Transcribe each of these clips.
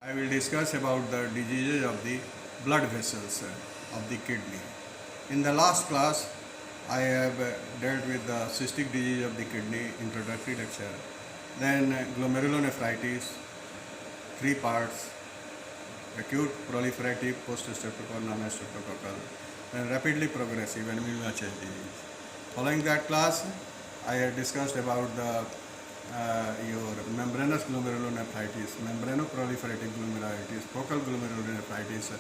I will discuss about the diseases of the blood vessels of the kidney. In the last class, I have dealt with the cystic disease of the kidney introductory lecture, then glomerulonephritis, three parts, acute proliferative post-streptococcal, non-streptococcal, then rapidly progressive anemia chest disease. Following that class, I had discussed about the your membranous glomerulonephritis, membranoproliferative glomerulitis, focal glomerulonephritis,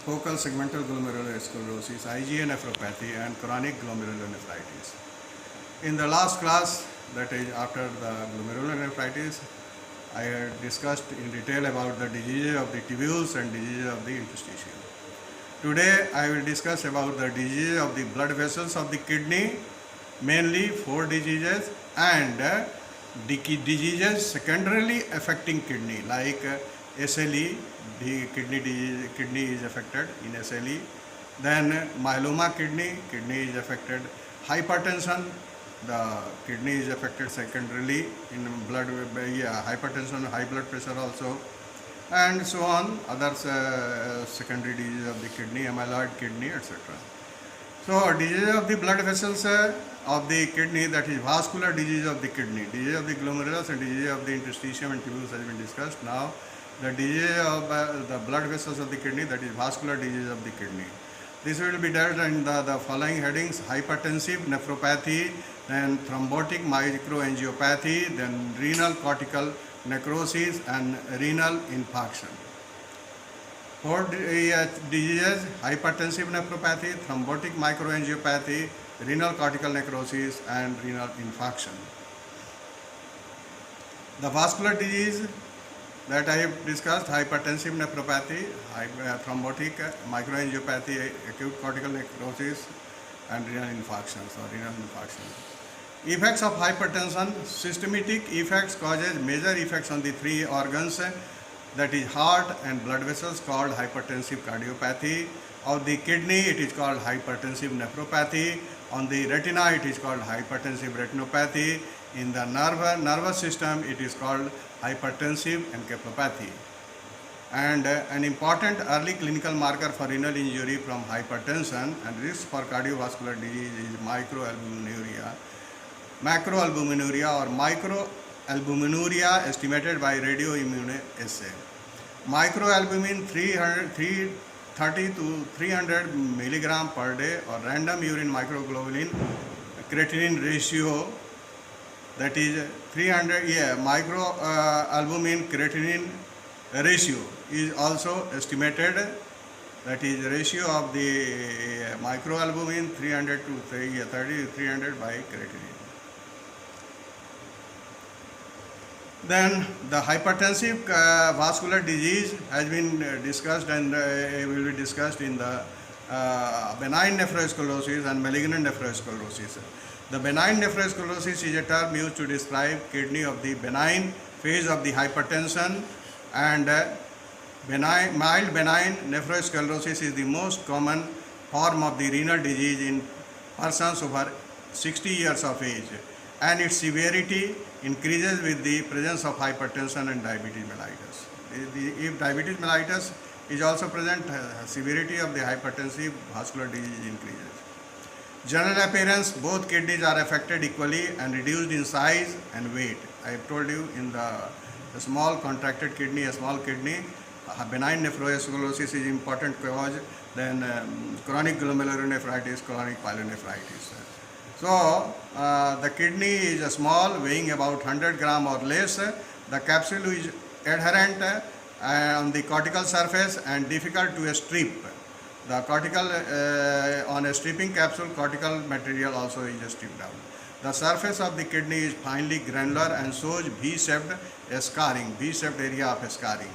focal segmental glomerulosclerosis, IgA nephropathy, and chronic glomerulonephritis. In the last class, that is after the glomerulonephritis, I had discussed in detail about the diseases of the tubules and diseases of the interstitium. Today, I will discuss about the diseases of the blood vessels of the kidney, mainly 4 diseases, and diseases secondarily affecting kidney like SLE, the kidney is affected in SLE. Then myeloma kidney is affected. Hypertension, the kidney is affected secondarily in blood, hypertension, high blood pressure also, and so on, other secondary diseases of the kidney, amyloid kidney, etc. So, disease of the blood vessels of the kidney, that is vascular disease of the kidney, disease of the glomerulus and disease of the interstitium and tubules has been discussed. Now, the disease of the blood vessels of the kidney, that is vascular disease of the kidney. This will be dealt in the following headings: hypertensive nephropathy, then thrombotic microangiopathy, then renal cortical necrosis and renal infarction. 4 diseases: hypertensive nephropathy, thrombotic microangiopathy, renal cortical necrosis, and renal infarction. The vascular disease that I have discussed: hypertensive nephropathy, thrombotic microangiopathy, acute cortical necrosis, and renal infarctions or renal infarction. Effects of hypertension: systematic effects causes major effects on the 3 organs, that is heart and blood vessels, called hypertensive cardiopathy. Of the kidney, it is called hypertensive nephropathy. On the retina, it is called hypertensive retinopathy. In the nervous system, it is called hypertensive encephalopathy. And an important early clinical marker for renal injury from hypertension and risk for cardiovascular disease is microalbuminuria. Macroalbuminuria or microalbuminuria estimated by radioimmunoassay. Microalbumin 30 to 300 milligram per day, or random urine microglobulin creatinine ratio, that is 300. Microalbumin creatinine ratio is also estimated, that is ratio of the microalbumin 300 to 30 to 300 by creatinine. Then the hypertensive vascular disease has been discussed and will be discussed in the benign nephrosclerosis and malignant nephrosclerosis. The benign nephrosclerosis is a term used to describe kidney of the benign phase of the hypertension, and mild benign nephrosclerosis is the most common form of the renal disease in persons over 60 years of age, and its severity increases with the presence of hypertension and diabetes mellitus. If diabetes mellitus is also present, severity of the hypertensive vascular disease increases. General appearance: both kidneys are affected equally and reduced in size and weight. I have told you in the small contracted kidney, a small kidney, benign nephrosclerosis is important cause, then chronic glomerulonephritis, chronic pyelonephritis. So, the kidney is small, weighing about 100 gram or less. The capsule is adherent on the cortical surface and difficult to strip. The cortical, on a stripping capsule, cortical material also is stripped out. The surface of the kidney is finely granular and shows V-shaped scarring, V-shaped area of scarring.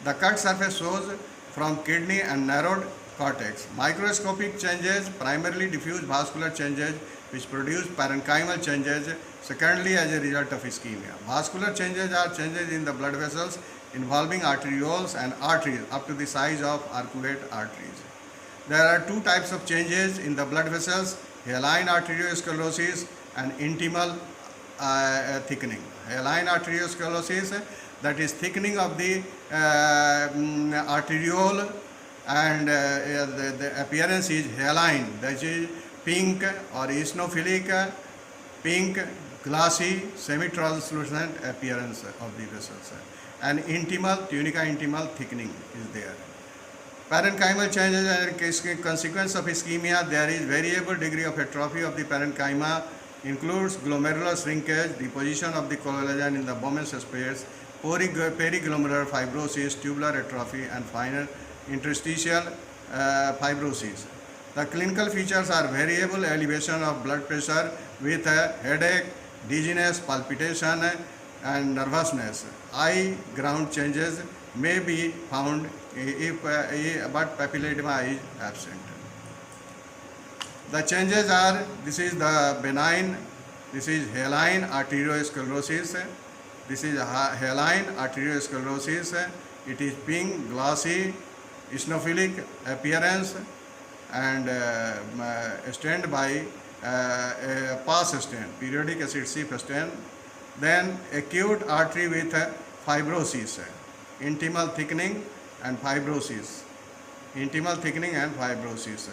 The cut surface shows from kidney and narrowed cortex. Microscopic changes: primarily diffuse vascular changes which produce parenchymal changes secondly as a result of ischemia. Vascular changes are changes in the blood vessels involving arterioles and arteries up to the size of arcuate arteries. There are 2 types of changes in the blood vessels: hyaline arteriosclerosis and intimal thickening. Hyaline arteriosclerosis that is thickening of the arteriole, and the appearance is haline, that is pink or eosinophilic, pink, glassy, semi-translucent appearance of the vessels. And intimal, tunica intimal thickening is there. Parenchymal changes and consequence of ischemia. There is variable degree of atrophy of the parenchyma, includes glomerular shrinkage, deposition of the collagen in the Bowman's space, periglomerular fibrosis, tubular atrophy, and final interstitial fibrosis. The clinical features are variable elevation of blood pressure with headache, dizziness, palpitation, and nervousness. Eye ground changes may be found if but papilledema is absent. The changes are, this is the benign, this is haline arteriosclerosis, this is haline arteriosclerosis, it is pink, glossy, eosinophilic appearance, and stained by a PAS stain, periodic acid Sif stain. Then acute artery with fibrosis, intimal thickening and fibrosis, intimal thickening and fibrosis.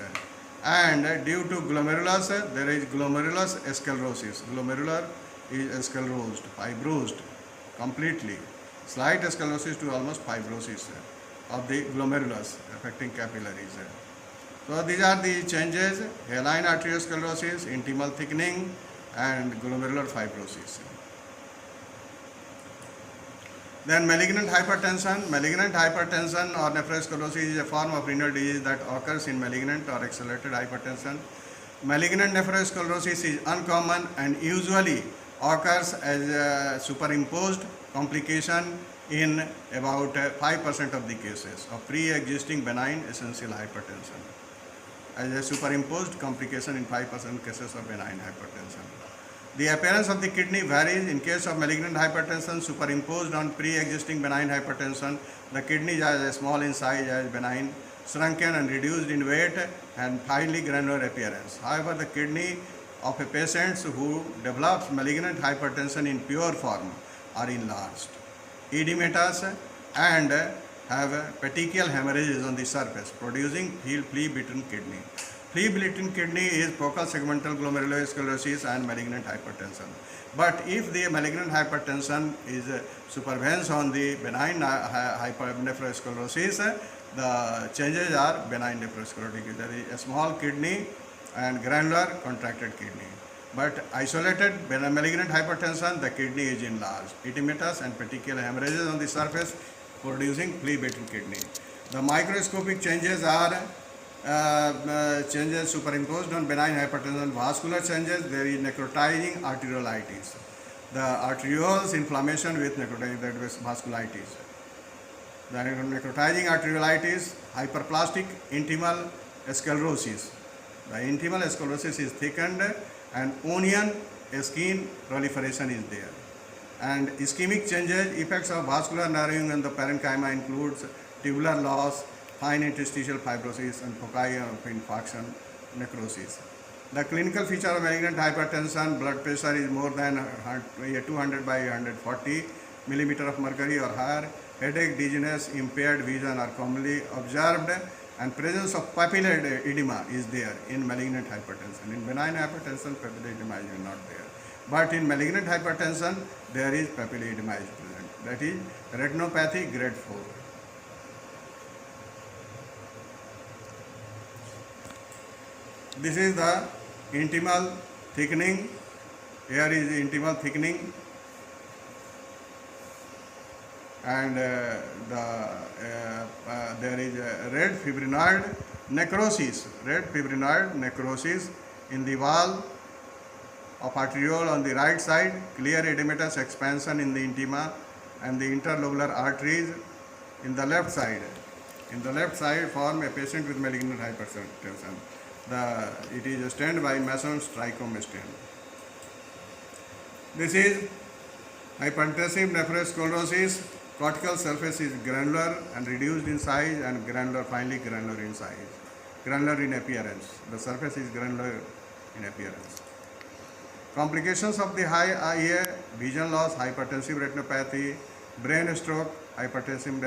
And due to glomerulus, there is glomerulus sclerosis. Glomerular is sclerosed, fibrosed completely. Slight sclerosis to almost fibrosis of the glomerulus affecting capillaries. So these are the changes: haline arteriosclerosis, intimal thickening, and glomerular fibrosis. Then malignant hypertension. Malignant hypertension or nephrosclerosis is a form of renal disease that occurs in malignant or accelerated hypertension. Malignant nephrosclerosis is uncommon and usually occurs as a superimposed complication in about 5% of the cases of pre-existing benign essential hypertension, as a superimposed complication in 5% cases of benign hypertension. The appearance of the kidney varies. In case of malignant hypertension superimposed on pre-existing benign hypertension, the kidney is as small in size as benign, shrunken and reduced in weight and finely granular appearance. However, the kidney of a patient who develops malignant hypertension in pure form are enlarged, edematous, and have petechial hemorrhages on the surface, producing flea-bitten kidney. Flea-bitten kidney is focal segmental glomerulosclerosis and malignant hypertension. But if the malignant hypertension is supervenes on the benign nephrosclerosis, the changes are benign nephrosclerotic. There is a small kidney and granular contracted kidney. But isolated malignant hypertension, the kidney is enlarged, edematous and petechial hemorrhages on the surface, producing flea-bitten kidney. The microscopic changes are changes superimposed on benign hypertension. Vascular changes, there is necrotizing arteriolitis. The arterioles inflammation with necrotizing, that is vasculitis. The necrotizing arteriolitis, hyperplastic intimal sclerosis. The intimal sclerosis is thickened and onion skin proliferation is there. And ischemic changes, effects of vascular narrowing on the parenchyma includes tubular loss, fine interstitial fibrosis, and foci of infarction, necrosis. The clinical feature of malignant hypertension: blood pressure is more than 200 by 140 millimeter of mercury or higher. Headache, dizziness, impaired vision are commonly observed, and presence of papillary edema is there in malignant hypertension. In benign hypertension, papillary edema is not there. But in malignant hypertension, there is papillary edema is present. That is retinopathy grade 4. This is the intimal thickening. Here is the intimal thickening, and there is a red fibrinoid necrosis. Red fibrinoid necrosis in the wall of arteriole on the right side, clear edematous expansion in the intima and the interlobular arteries in the left side. In the left side form a patient with malignant hypertension. It is stained by Mason's trichome stain. This is hypertensive nephrosclerosis. Cortical surface is granular and reduced in size, and granular, finely granular in size. Granular in appearance. The surface is granular in appearance. Complications of the high IA: vision loss, hypertensive retinopathy, brain stroke, hypertensive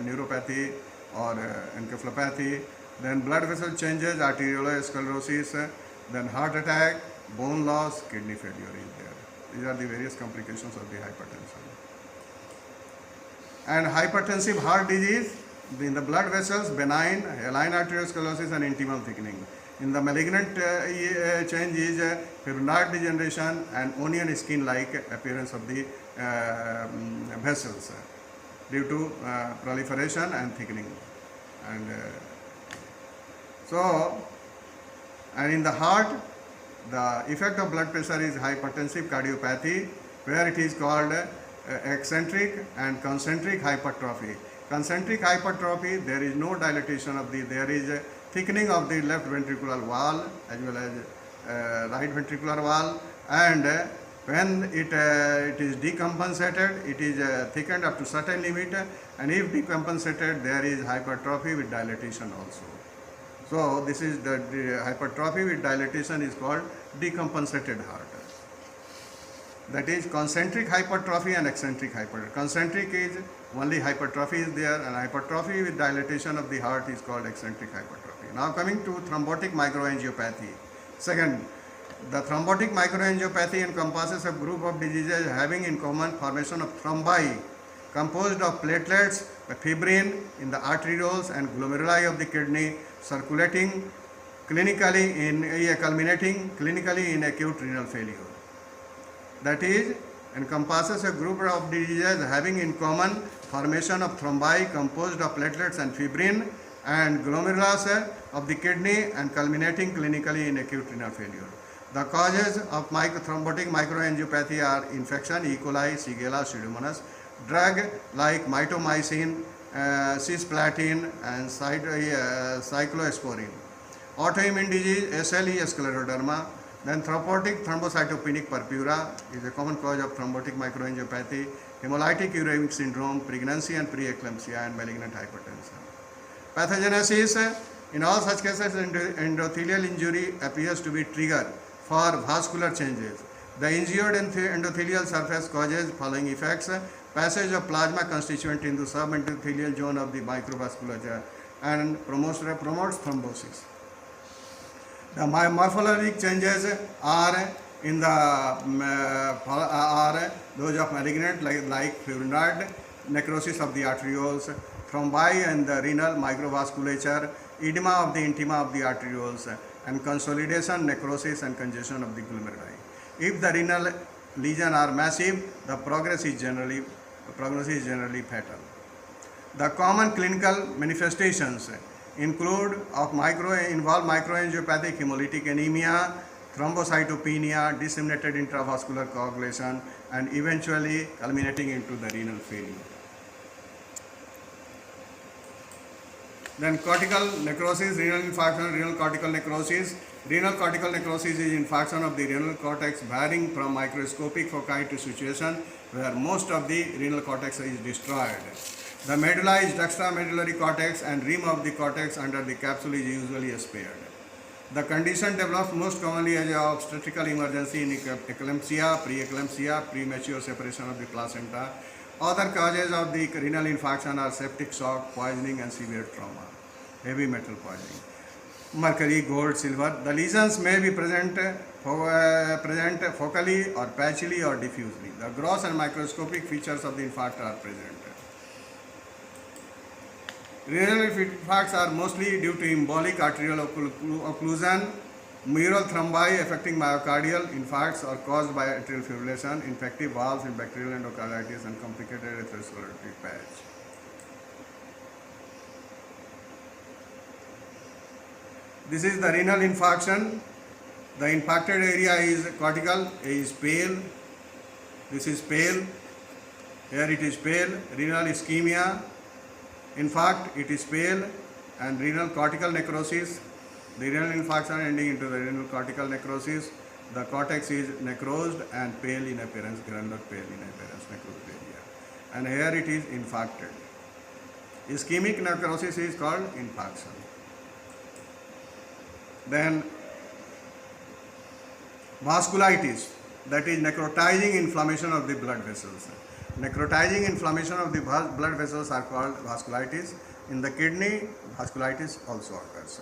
neuropathy or encephalopathy, then blood vessel changes, arteriolosclerosis, then heart attack, bone loss, kidney failure is there. These are the various complications of the hypertension. And hypertensive heart disease, in the blood vessels, benign, haline arteriosclerosis and intimal thickening. In the malignant change is fibrinoid degeneration and onion skin-like appearance of the vessels due to proliferation and thickening. And and in the heart, the effect of blood pressure is hypertensive cardiopathy, where it is called eccentric and concentric hypertrophy. Concentric hypertrophy, there is no dilatation of the, there is a thickening of the left ventricular wall as well as right ventricular wall, and when it is decompensated, it is thickened up to certain limit, and if decompensated, there is hypertrophy with dilatation also. So this is the hypertrophy with dilatation is called decompensated heart. That is concentric hypertrophy and eccentric hypertrophy. Concentric is only hypertrophy is there, and hypertrophy with dilatation of the heart is called eccentric hypertrophy. Now coming to thrombotic microangiopathy. Second, the thrombotic microangiopathy encompasses a group of diseases having in common formation of thrombi composed of platelets, fibrin in the arterioles and glomeruli of the kidney, circulating clinically in culminating clinically in acute renal failure. That is, encompasses a group of diseases having in common formation of thrombi composed of platelets and fibrin and glomerulus of the kidney and culminating clinically in acute renal failure. The causes of thrombotic microangiopathy are infection, E. coli, Shigella, Pseudomonas, drug like mitomycin, cisplatin and cyclosporin. Autoimmune disease, SLE, scleroderma. Then thrombotic thrombocytopenic purpura is a common cause of thrombotic microangiopathy, hemolytic uremic syndrome, pregnancy and preeclampsia, and malignant hypertension. Pathogenesis, in all such cases, endothelial injury appears to be trigger for vascular changes. The injured endothelial surface causes following effects: passage of plasma constituent into subendothelial zone of the microvasculature and promotes thrombosis. The morphologic changes are in the are those of malignant like fibrinoid necrosis of the arterioles, thrombi and the renal microvasculature, edema of the intima of the arterioles, and consolidation, necrosis and congestion of the glomeruli. If the renal lesions are massive, the prognosis is generally fatal. The common clinical manifestations include involve microangiopathic hemolytic anemia, thrombocytopenia, disseminated intravascular coagulation, and eventually culminating into the renal failure. Then cortical necrosis, renal infarction, renal cortical necrosis. Renal cortical necrosis is infarction of the renal cortex varying from microscopic foci to situation where most of the renal cortex is destroyed. The medulla is juxtamedullary cortex and rim of the cortex under the capsule is usually spared. The condition develops most commonly as an obstetrical emergency in eclampsia, preeclampsia, premature separation of the placenta. Other causes of the renal infarction are septic shock, poisoning and severe trauma, heavy metal poisoning. Mercury, gold, silver. The lesions may be present focally or patchily or diffusely. The gross and microscopic features of the infarct are present. Renal infarcts are mostly due to embolic arterial occlusion, mural thrombi affecting myocardial infarcts are caused by atrial fibrillation, infective valves in bacterial endocarditis, and complicated atherosclerotic patch. This is the renal infarction. The impacted area is cortical, is pale. This is pale. Here it is pale. Renal ischemia. In fact, it is pale, and renal cortical necrosis. The renal infarction ending into the renal cortical necrosis. The cortex is necrosed and pale in appearance, granular pale in appearance, necrosed area. And here it is infarcted. Ischemic necrosis is called infarction. Then vasculitis, that is necrotizing inflammation of the blood vessels. Necrotizing inflammation of the blood vessels are called vasculitis. In the kidney, vasculitis also occurs.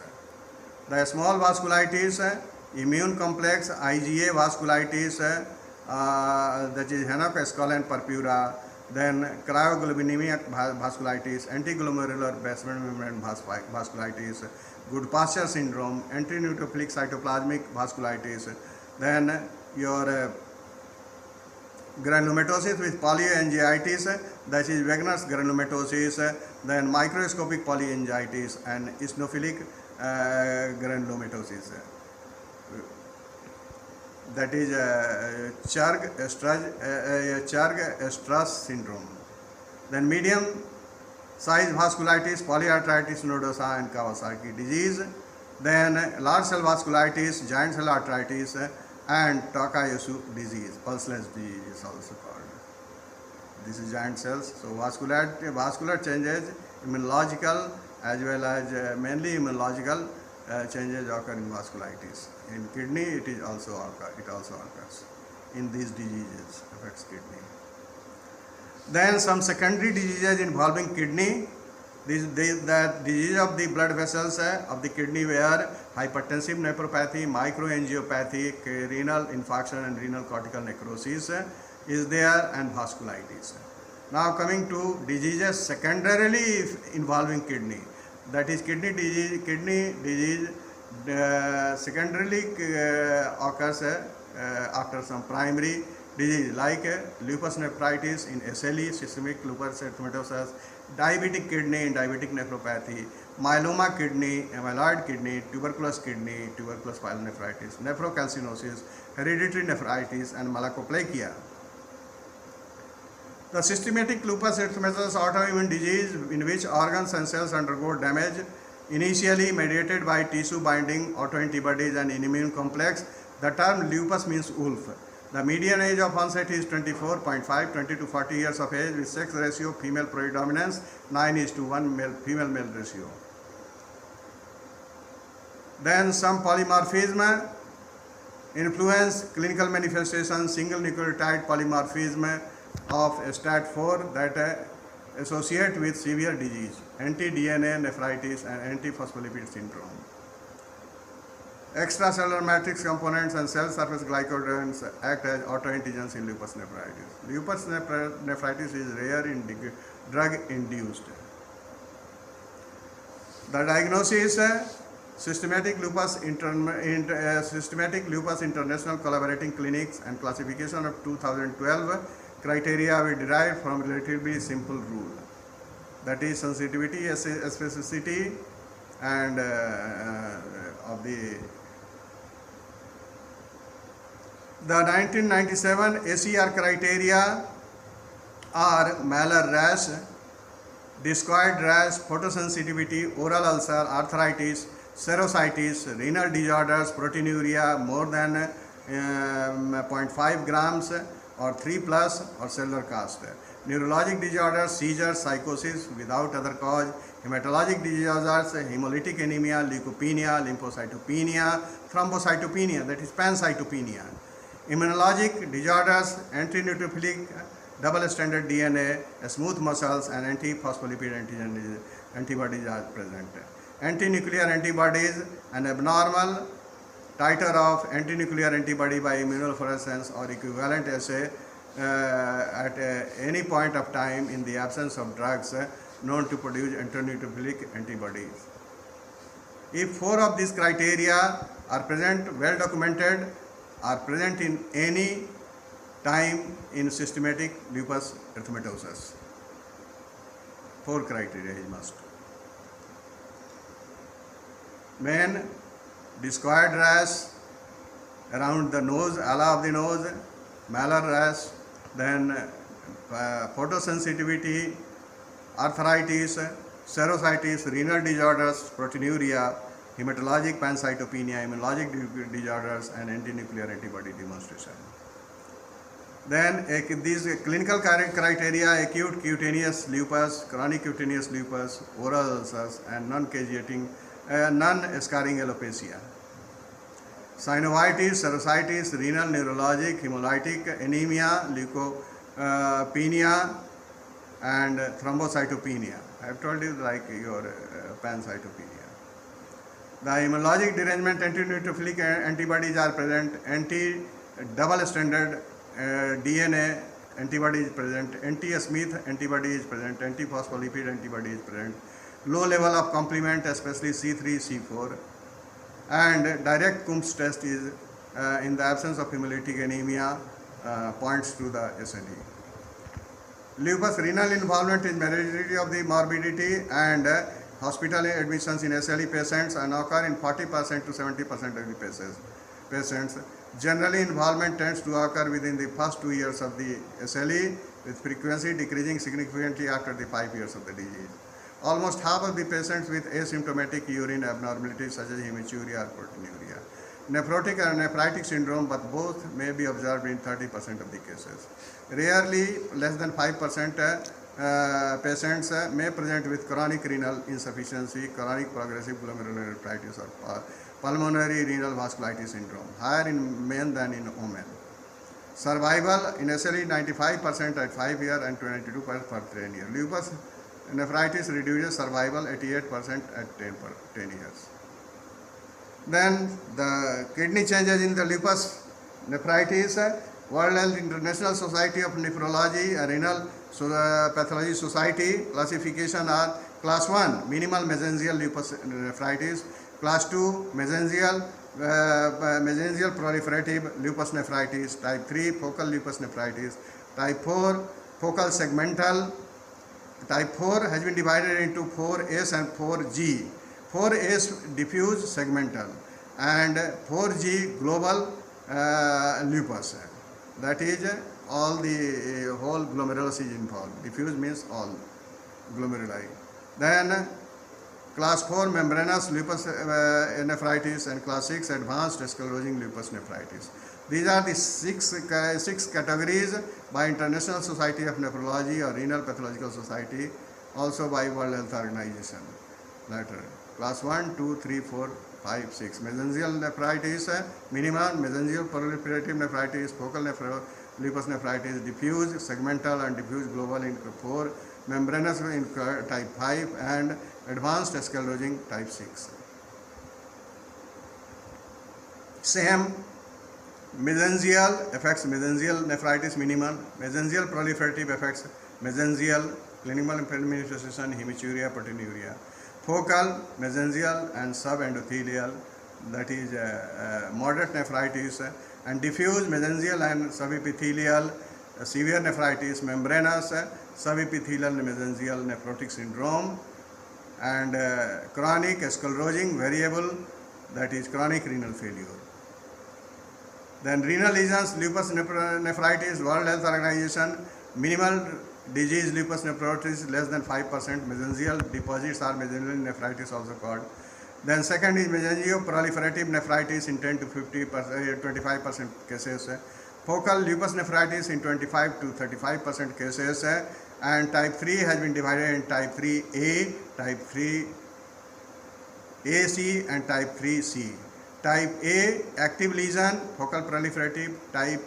The small vasculitis, immune complex IgA vasculitis, that is Henoch-Escalent purpura, then cryoglobulinemic vasculitis, antiglomerular basement membrane vasculitis, Goodpasture syndrome, antineutrophilic cytoplasmic vasculitis, then your granulomatosis with polyangiitis, that is Wegener's granulomatosis, then microscopic polyangiitis and eosinophilic granulomatosis. That is Churg-Strauss syndrome. Then medium size vasculitis, polyarteritis nodosa and Kawasaki disease. Then large cell vasculitis, giant cell arteritis and Takayasu disease, pulseless disease is also called. This is giant cells. So vascular changes, immunological as well as mainly immunological changes occur in vasculitis. In kidney, it also occurs in these diseases, affects kidney. Then some secondary diseases involving kidney. The disease of the blood vessels of the kidney were hypertensive nephropathy, microangiopathy, renal infarction and renal cortical necrosis is there, and vasculitis. Now coming to diseases secondarily involving kidney, that is kidney disease secondarily occurs after some primary disease like lupus nephritis in SLE, systemic lupus erythematosus, diabetic kidney in diabetic nephropathy, myeloma kidney, amyloid kidney, tuberculous pyelonephritis, nephrocalcinosis, hereditary nephritis and malakoplakia. The systematic lupus erythematosus autoimmune disease in which organs and cells undergo damage, initially mediated by tissue binding autoantibodies and immune complex. The term lupus means wolf. The median age of onset is 24.5, 20 to 40 years of age with sex ratio female predominance 9:1 female male ratio. Then some polymorphism influence clinical manifestation, single nucleotide polymorphism of STAT4 that associate with severe disease, anti-DNA nephritis and anti-phospholipid syndrome. Extracellular matrix components and cell surface glycogens act as autoantigens in lupus nephritis. Lupus nephritis is rare in drug-induced. The diagnosis, systematic lupus international collaborating clinics and classification of 2012 criteria we derived from relatively simple rule, that is sensitivity, specificity and of the 1997 ACR criteria are Malheur rash, discoid rash, photosensitivity, oral ulcer, arthritis, serositis, renal disorders, proteinuria more than 0.5 grams or 3 plus or cellular cast, neurologic disorders, seizures, psychosis without other cause, hematologic disorders, hemolytic anemia, leukopenia, lymphocytopenia, thrombocytopenia, that is pancytopenia, immunologic disorders, antineutrophilic double-stranded DNA, smooth muscles and anti-phospholipid antibodies are present. Anti-nuclear antibodies, an abnormal titer of anti-nuclear antibody by immunofluorescence or equivalent assay at any point of time in the absence of drugs known to produce anti-neutrophilic antibodies. If 4 of these criteria are present, well documented, are present in any time in systematic lupus erythematosus. 4 criteria is must. Main discoid rash around the nose, ala of the nose, Malheur rash, then photosensitivity, arthritis, serositis, renal disorders, proteinuria, hematologic pancytopenia, immunologic disorders and anti-nuclear antibody demonstration. Then these clinical criteria: acute cutaneous lupus, chronic cutaneous lupus, oral ulcers and non-scarring alopecia. Synovitis, serositis, renal, neurologic, hemolytic anemia, penia and thrombocytopenia. I have told you like your pancytopenia. The immunologic derangement, anti-neutrophilic antibodies are present, anti-double stranded DNA antibody is present, anti-Smith antibody is present, anti-phospholipid antibody is present, low level of complement, especially C3, C4, and direct Coombs test is in the absence of hemolytic anemia points to the SLE. Lupus renal involvement is majority of the morbidity, and hospital admissions in SLE patients and occur in 40% to 70% of the patients. Generally, involvement tends to occur within the first 2 years of the SLE, with frequency decreasing significantly after the 5 years of the disease. Almost half of the patients with asymptomatic urine abnormalities such as hematuria or proteinuria. Nephrotic or nephritic syndrome, but both may be observed in 30% of the cases. Rarely, less than 5% patients may present with chronic renal insufficiency, chronic progressive glomerulonephritis, or pulmonary renal vasculitis syndrome, higher in men than in women. Survival in SLE 95% at 5 years and 22% per 10 years. Lupus nephritis reduces survival 88% at 10 years. Then the kidney changes in the lupus nephritis. World Health International Society of Nephrology and Renal Pathology Society classification are class 1 minimal mesangial lupus nephritis, class 2 mesangial proliferative lupus nephritis, type 3 focal lupus nephritis, type 4 focal segmental. Type 4 has been divided into 4S and 4G. 4S diffuse segmental and 4G global lupus. That is all the whole glomerulus is involved. Diffuse means all glomeruli. Then class 4 membranous lupus nephritis and class 6 advanced sclerosing lupus nephritis. These are the six categories by International Society of Nephrology or Renal Pathological Society, also by World Health Organization. Later, class 1, 2, 3, 4, 5, 6. Mesangial nephritis, minimal, mesangial proliferative nephritis, focal lupus nephritis, diffuse, segmental and diffuse global in 4, membranous in type 5 and advanced sclerosing type 6. Same. Mesangial affects mesangial nephritis minimal, mesangial proliferative affects mesangial, clinical manifestation hematuria, proteinuria. Focal, mesangial and subendothelial, that is moderate nephritis, and diffuse mesangial and subepithelial, severe nephritis, membranous, subepithelial mesangial nephrotic syndrome, and chronic sclerosing variable, that is chronic renal failure. Then renal lesions, lupus nephritis, World Health Organization, minimal disease lupus nephritis less than 5%, mesangial deposits are mesangial nephritis also called. Then second is mesangio proliferative nephritis in 10 to 25% cases, focal lupus nephritis in 25 to 35% cases, and type 3 has been divided in type 3A, type 3AC and type 3C. Type A, active lesion, focal proliferative. Type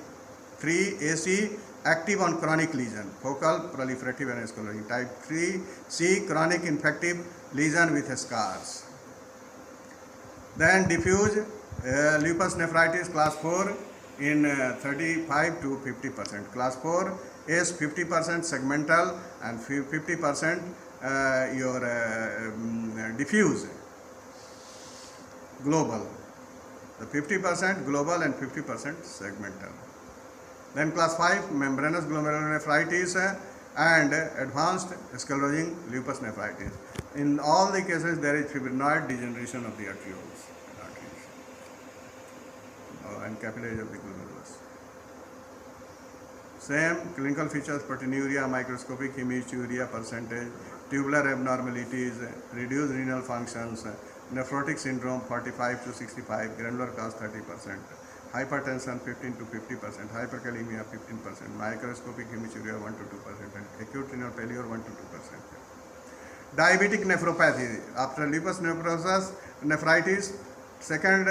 3 AC, active on chronic lesion, focal proliferative and sclerosing. Type 3C, chronic infective lesion with scars. Then diffuse lupus nephritis class 4 in 35 to 50%. Class 4 is 50% segmental and 50% diffuse global. The 50% global and 50% segmental. Then class 5 membranous glomerulonephritis and advanced sclerosing lupus nephritis. In all the cases there is fibrinoid degeneration of the arterioles and capillaries of the glomerulus. Same clinical features: proteinuria, microscopic hematuria percentage, tubular abnormalities, reduced renal functions, nephrotic syndrome 45 to 65, granular cause 30%, hypertension 15 to 50%, hyperkalemia 15%, microscopic hematuria 1 to 2%, and acute renal failure 1 to 2%. Diabetic nephropathy after lupus nephritis. Second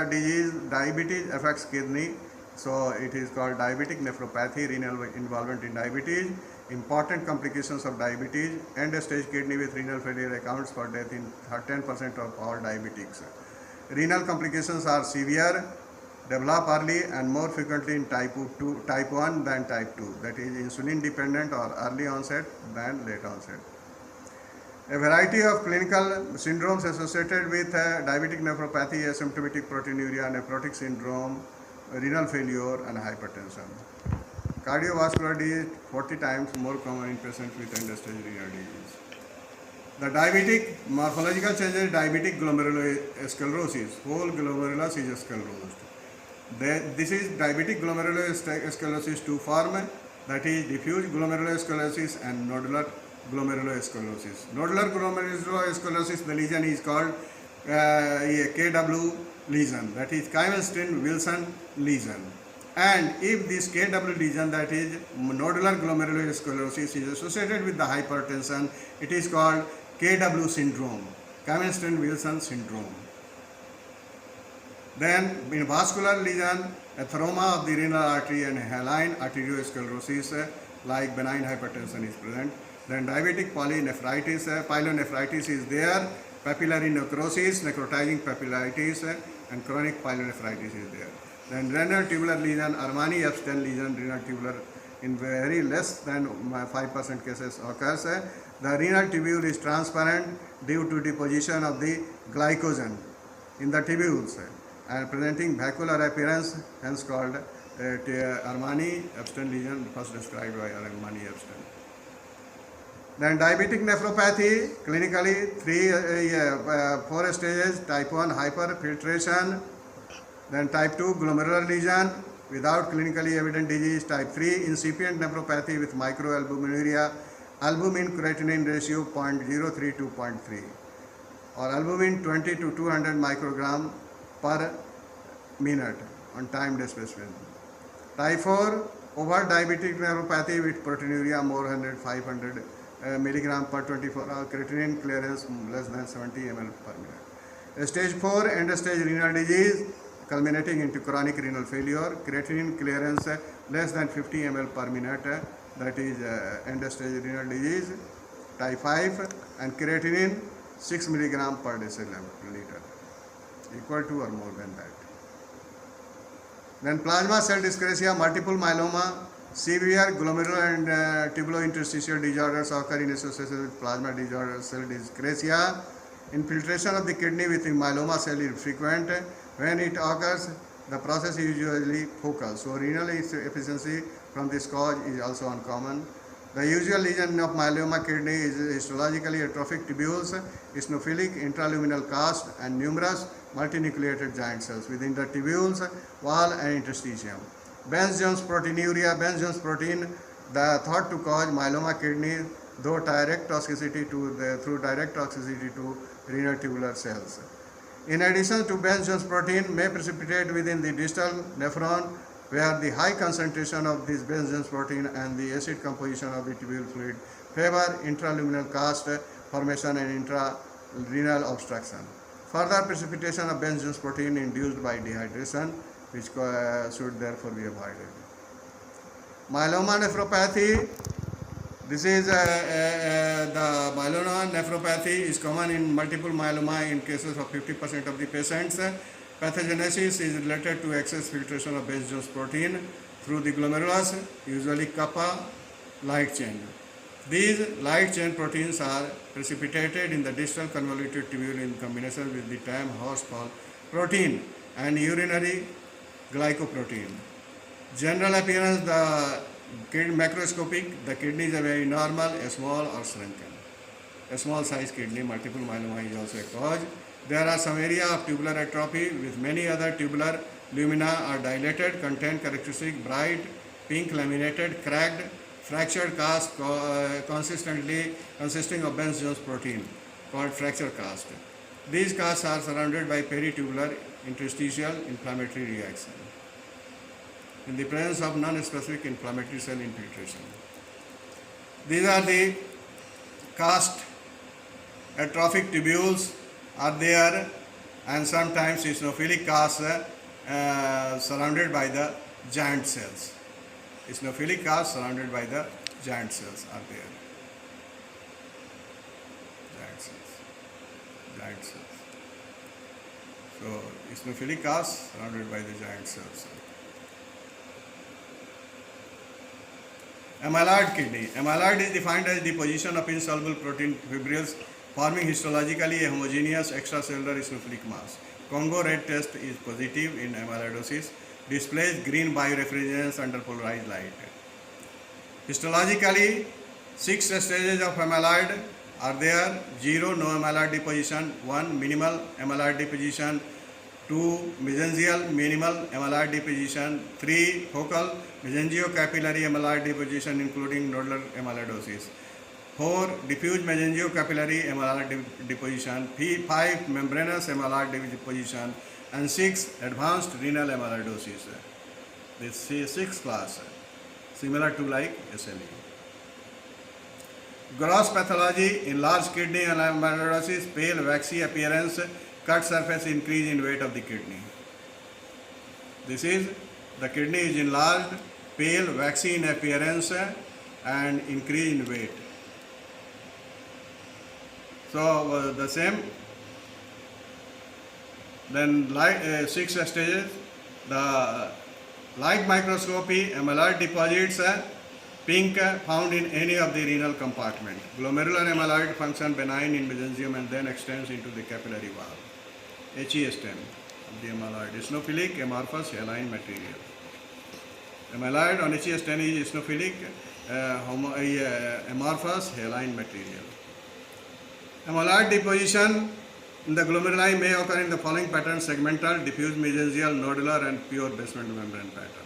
disease, diabetes affects kidney. So it is called diabetic nephropathy, renal involvement in diabetes. Important complications of diabetes, end-stage kidney with renal failure accounts for death in 10% of all diabetics. Renal complications are severe, develop early and more frequently in type 1 than type 2, that is insulin dependent or early onset than late onset. A variety of clinical syndromes associated with diabetic nephropathy, asymptomatic proteinuria, nephrotic syndrome, renal failure and hypertension. Cardiovascular disease 40 times more common in patients with end-stage renal disease. The diabetic morphological changes, diabetic glomerulosclerosis, whole glomerulus is sclerosed. This is diabetic glomerulosclerosis two form, that is diffuse glomerulosclerosis and nodular glomerulosclerosis. Nodular glomerulosclerosis, the lesion is called KW lesion, that is Kymenston-Wilson lesion. And if this KW lesion, that is nodular glomerulosclerosis, is associated with the hypertension, it is called KW syndrome, Kymenston-Wilson syndrome. Then in vascular lesion, atheroma of the renal artery and haline arteriosclerosis like benign hypertension is present. Then diabetic pyelonephritis is there, papillary necrosis, necrotizing papillitis and chronic pyelonephritis is there. Then renal tubular lesion, Armani-Epstein lesion, renal tubular in very less than 5% cases occurs. The renal tubule is transparent due to deposition of the glycogen in the tubules and presenting vacuolar appearance, hence called Armani-Epstein lesion, first described by Armani-Epstein. Then diabetic nephropathy, clinically 4 stages, type 1 hyperfiltration, then type 2 glomerular lesion without clinically evident disease, type 3 incipient nephropathy with microalbuminuria, albumin creatinine ratio 0.03 to 0.3 or albumin 20 to 200 microgram per minute on time specimen. Type 4 overt diabetic nephropathy with proteinuria more than 500 milligram per 24 hour, creatinine clearance less than 70 ml per minute. Stage 4 end-stage renal disease culminating into chronic renal failure, creatinine clearance less than 50 ml per minute, that is end-stage renal disease. Type 5 and creatinine 6 milligram per deciliter, equal to or more than that. Then plasma cell dyscrasia, multiple myeloma, severe glomerular and tubulointerstitial disorders occur in association with plasma disorder cell dyscrasia. Infiltration of the kidney with the myeloma cell is frequent. When it occurs, the process is usually focal. So renal efficiency from this cause is also uncommon. The usual lesion of myeloma kidney is histologically atrophic tubules, eosinophilic intraluminal cast and numerous multinucleated giant cells within the tubules, wall and interstitium. Benz-Jones proteinuria, Benz-Jones protein, the thought to cause myeloma kidney through direct toxicity to renal tubular cells. In addition to Benz-Jones protein may precipitate within the distal nephron where the high concentration of this Benz-Jones protein and the acid composition of the tubule fluid favor intraluminal cast formation and intrarenal obstruction. Further precipitation of Benz-Jones protein induced by dehydration, which should therefore be avoided. Myeloma nephropathy. This is the myeloma nephropathy is common in multiple myeloma in cases of 50% of the patients. Pathogenesis is related to excess filtration of Benz-Jones protein through the glomerulus, usually kappa light chain. These light chain proteins are precipitated in the distal convoluted tubule in combination with the TAM host protein and urinary glycoprotein. General appearance, the macroscopic, the kidneys are very normal, a small or shrunken. A small size kidney, multiple myeloma is also a cause. There are some area of tubular atrophy with many other tubular lumina are dilated, contain characteristic bright, pink, laminated, cracked, fractured cast consisting of Benz-Jones protein called fracture cast. These casts are surrounded by peritubular interstitial inflammatory reaction in the presence of non-specific inflammatory cell infiltration. These are the cast atrophic tubules are there, and sometimes eosinophilic casts surrounded by giant cells. Eosinophilic cast surrounded by the giant cells are there. Giant cells. Giant cells. So eosinophilic cast surrounded by the giant cells. Amyloid kidney. Amyloid is defined as deposition of insoluble protein fibrils forming histologically a homogeneous extracellular eosinophilic mass. Congo red test is positive in amyloidosis, displays green biorefringence under polarized light. Histologically, 6 stages of amyloid are there: 0, no amyloid deposition; 1, minimal amyloid deposition; 2, mesangial minimal amyloid deposition; 3, focal mesangiocapillary amyloid deposition including nodular amyloidosis; 4, diffuse mesangiocapillary amyloid deposition; 5, membranous amyloid deposition; and 6, advanced renal amyloidosis. This is 6th class, similar to like SLE. Gross pathology in large kidney amyloidosis, pale waxy appearance, cut surface, increase in weight of the kidney. This is the kidney is enlarged, pale, waxy in appearance, and increase in weight. So the same. Then light 6 stages. The light microscopy, amyloid deposits, pink, found in any of the renal compartment. Glomerular amyloid function benign in mesangium and then extends into the capillary wall. HES10 of the amyloid. Eosinophilic, amorphous, haline material. Amyloid on HES10 is eosinophilic, amorphous, haline material. Amyloid deposition in the glomeruli may occur in the following patterns: segmental, diffuse, mesangial, nodular, and pure basement membrane pattern.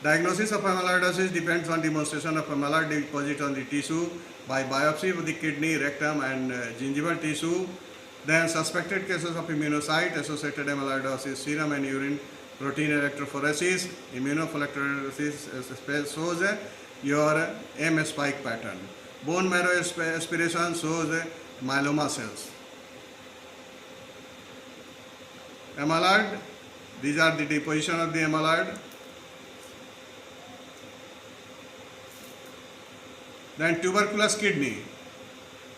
Diagnosis of amyloidosis depends on demonstration of amyloid deposit on the tissue by biopsy of the kidney, rectum, and gingival tissue. Then suspected cases of immunocyte-associated amyloidosis, serum and urine protein electrophoresis, immunofluorescence shows your M spike pattern. Bone marrow aspiration shows myeloma cells. Amyloid, these are the deposition of the amyloid. Then tuberculous kidney.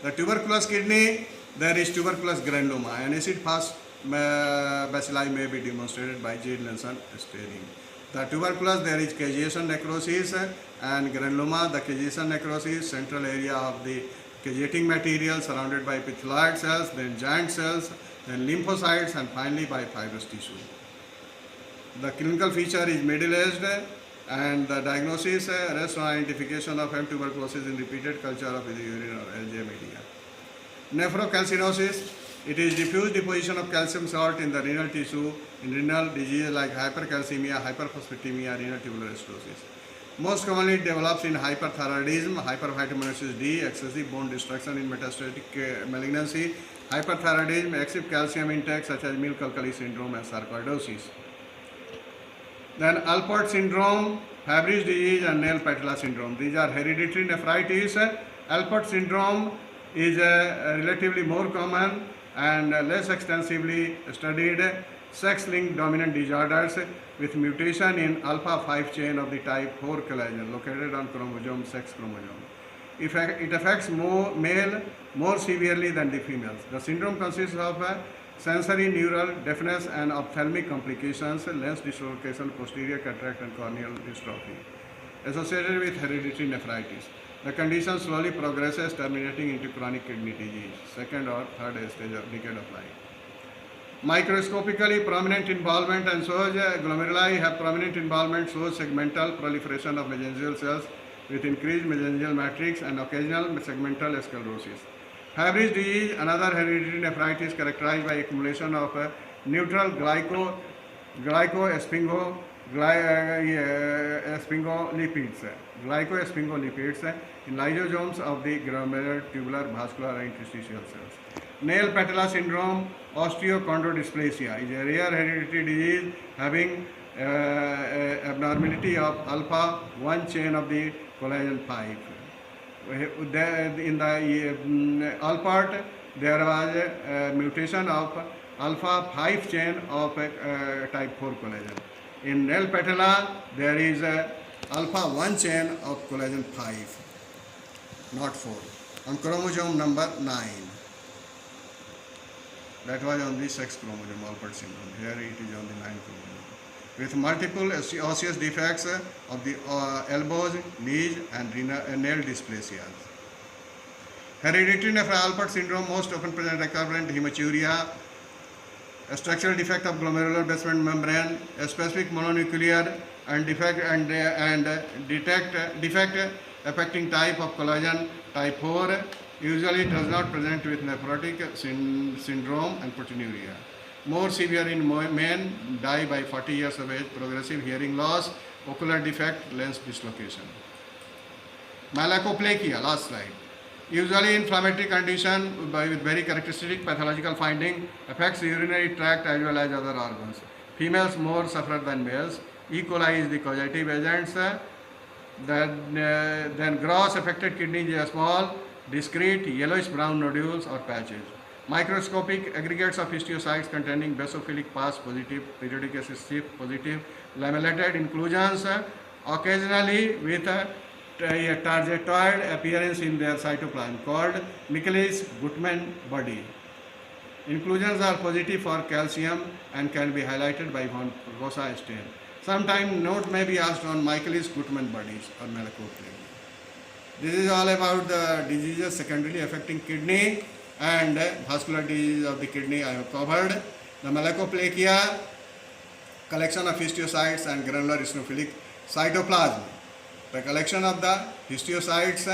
The tuberculous kidney, there is tuberculous granuloma. An acid-fast bacilli may be demonstrated by J. Lenson staining. The tuberculous, there is caseation necrosis and granuloma. The caseation necrosis, central area of the caseating material surrounded by epithelioid cells, then giant cells, then lymphocytes, and finally by fibrous tissue. The clinical feature is middle-aged, and the diagnosis rests on identification of M. tuberculosis in repeated culture of the urine or LJ media. Nephrocalcinosis, it is diffuse deposition of calcium salt in the renal tissue in renal diseases like hypercalcemia, hyperphosphatemia, renal tubular acidosis. Most commonly it develops in hyperthyroidism, hypervitaminosis D, excessive bone destruction in metastatic malignancy, hyperthyroidism, excessive calcium intake such as Milk-Alkali syndrome and sarcoidosis. Then Alport syndrome, Fabry's disease, and Nail patella syndrome. These are hereditary nephritis. Alport syndrome is relatively more common and less extensively studied sex-linked dominant disorders with mutation in alpha 5 chain of the type 4 collagen located on chromosome, sex chromosome. It affects male more severely than the females. The syndrome consists of sensory neural deafness and ophthalmic complications, lens dislocation, posterior cataract, and corneal dystrophy associated with hereditary nephritis. The condition slowly progresses, terminating into chronic kidney disease, second or third stage of decade of life. Microscopically prominent involvement and shows glomeruli have prominent involvement, shows segmental proliferation of mesangial cells with increased mesangial matrix and occasional segmental sclerosis. Fabry's disease, another hereditary nephritis characterized by accumulation of neutral glycoesphingolipids in lysosomes of the glomerular, tubular, vascular, and interstitial cells. Nail patella syndrome, osteochondrodysplasia, is a rare hereditary disease having abnormality of alpha 1 chain of the collagen 5. In the Alport, there was a mutation of alpha 5 chain of type 4 collagen. In nail patella, there is a alpha 1 chain of collagen 5, not 4. On chromosome number 9. That was on the sex chromosome, Alport syndrome. Here it is on the 9th chromosome. With multiple osseous defects of the elbows, knees, and nail dysplasias. Hereditary Nephron-Alport syndrome most often present recurrent hematuria, a structural defect of glomerular basement membrane, a specific mononuclear and defect affecting type of collagen type 4. Usually does not present with nephrotic syndrome and proteinuria. More severe in men, die by 40 years of age, progressive hearing loss, ocular defect, lens dislocation. Malakoplakia, last slide. Usually inflammatory condition with very characteristic pathological finding, affects the urinary tract as well as other organs. Females more suffer than males. E. coli is the causative agents. Then gross affected kidneys are small, discrete, yellowish brown nodules or patches. Microscopic aggregates of histiocytes containing basophilic pus positive, periodic acid positive, lamellated inclusions, occasionally with a targetoid appearance in their cytoplasm called Michaelis-Guttman body. Inclusions are positive for calcium and can be highlighted by von Rosa stain. Sometimes note may be asked on Michaelis-Guttman bodies or malakoplakia. This is all about the diseases secondarily affecting kidney and vascular disease of the kidney I have covered. The malakoplakia, collection of histiocytes and granular eosinophilic cytoplasm. The collection of the histiocytes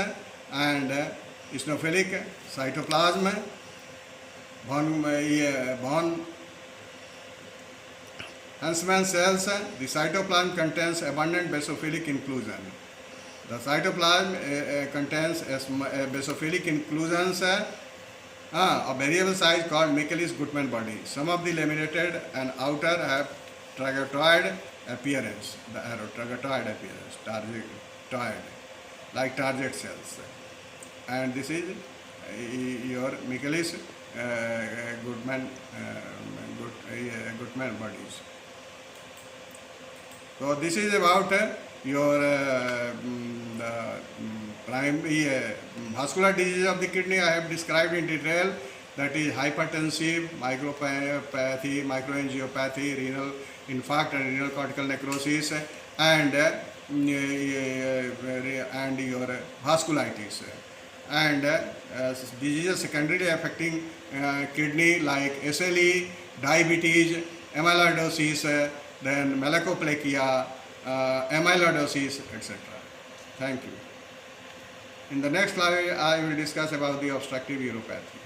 and eosinophilic cytoplasm, von Huntsman cells, the cytoplasm contains abundant basophilic inclusion. The cytoplasm contains basophilic inclusions of variable size called Michaelis-Guttman body. Some of the laminated and outer have tragetoid appearance, targetoid, like target cells. And this is your Michaelis-Guttman bodies. So this is about your vascular disease of the kidney I have described in detail, that is hypertensive, micropathy, microangiopathy, renal infarct and renal cortical necrosis, and your vasculitis, and diseases secondarily affecting kidney like SLE, diabetes, amyloidosis, then malakoplakia, amyloidosis, etc. Thank you. In the next slide, I will discuss about the obstructive uropathy.